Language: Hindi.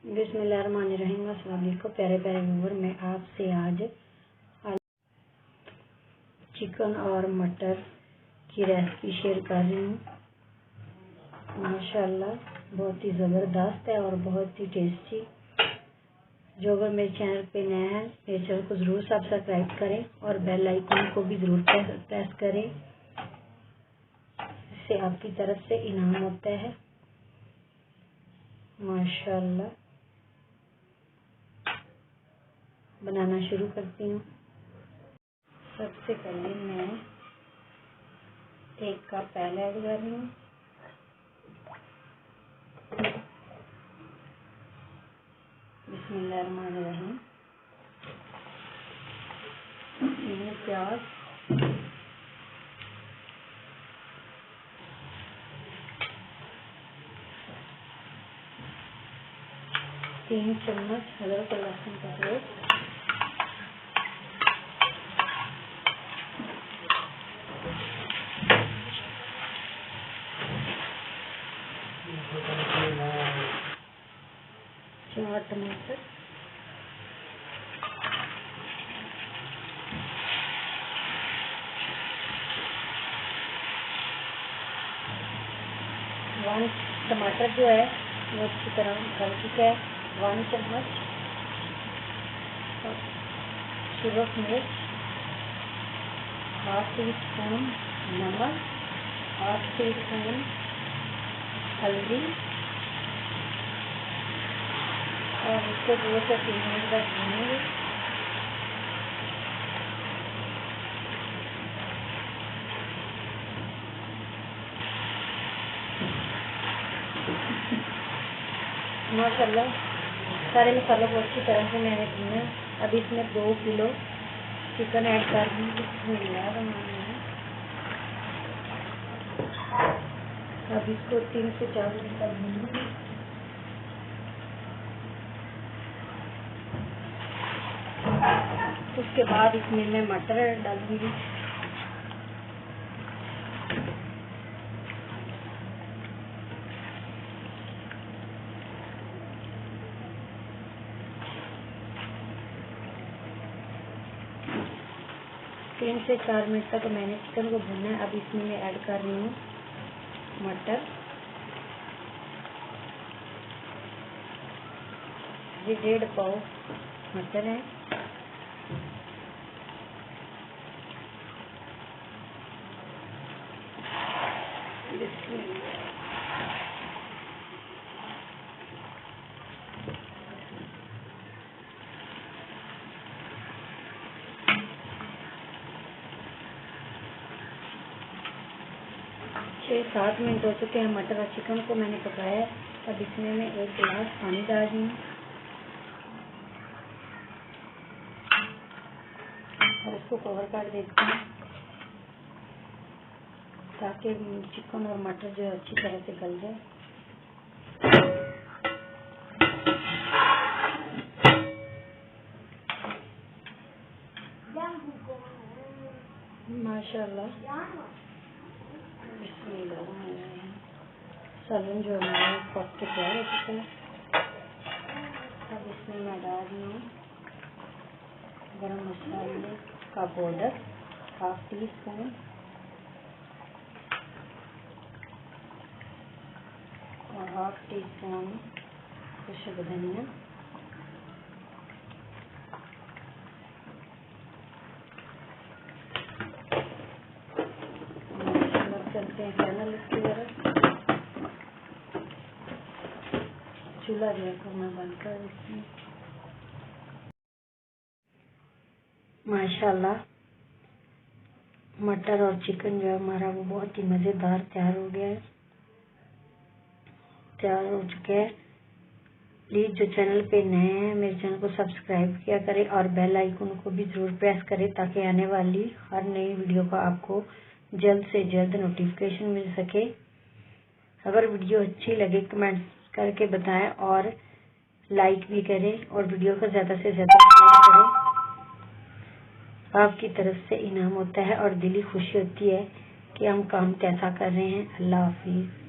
बिस्मिल्लाहिर्रहमानिर्रहीम। अस्सलाम वालेकुम प्यारे प्यारे व्यूअर, मैं आपसे आज चिकन और मटर की रेसिपी शेयर कर रही हूँ। माशाल्लाह बहुत ही ज़बरदस्त है और बहुत ही टेस्टी। जो अगर मेरे चैनल पे नया है, मेरे चैनल को ज़रूर सब्सक्राइब करें और बेल आइकन को भी ज़रूर प्रेस करें। इससे आपकी तरफ से इनाम होता है। माशाल्लाह बनाना शुरू करती हूँ। सबसे पहले मैं 1 कप पहले ऐड कर रही हूँ। बिस्मिल्लाहिर्रहमानिर्रहीम। 3 प्याज, 3 चम्मच अदरक और लहसुन का पेस्ट, 4 टमाटर, 1 टमाटर जो है वो अच्छी तरह गल चुका है। 1 चम्मच सूरख मिर्च, 1/2 टीस्पून नमक, 1/2 टीस्पून हल्दी और इसको 2 से 3 मिनट तक भूनेंगे। माशाल्लाह सारे मसालों को अच्छी तरह से मैंने भूना। अब इसमें 2 किलो चिकन ऐड कर दूँगी। अब इसको 3 से 4 मिनट तक भूनूंगी। उसके बाद इसमें मैं मटर डालूंगी। तीन से 4 मिनट तक मैंने चिकन को भूना है। अब इसमें मैं ऐड कर रही हूँ मटर। ये 1.5 पाव मटर है। छः 7 मिनट हो चुके हैं मटर और चिकन को मैंने पकाया। अब इसमें मैं 1 गिलास पानी डाल रही हूँ और इसको कवर कर देती हूँ ताकि चिकन और मटर जो है अच्छी तरह से गल जाए। माशाल्लाह सालन जो हमारे पक के तैयार हो चुका है। अब इसमें मैं डाल रही हूँ गरम मसाले का पाउडर 1/2 टीस्पून, और 1/2 टीस्पून खुशबू धनिया, चलते हैं चैनल इसकी तरफ। चूल्हा जो है मैं बंद कर देती हूँ। माशाल्लाह मटर और चिकन जो है हमारा वो बहुत ही मज़ेदार तैयार हो गया है, तैयार हो चुके हैं। प्लीज़ जो चैनल पे नए हैं मेरे चैनल को सब्सक्राइब किया करें और बेल आइकन को भी ज़रूर प्रेस करें ताकि आने वाली हर नई वीडियो का आपको जल्द से जल्द नोटिफिकेशन मिल सके। अगर वीडियो अच्छी लगे कमेंट करके बताएं और लाइक भी करें और वीडियो को ज़्यादा से ज़्यादा शेयर करें। आपकी तरफ से इनाम होता है और दिली खुशी होती है कि हम काम कैसा कर रहे हैं। अल्लाह हाफिज़।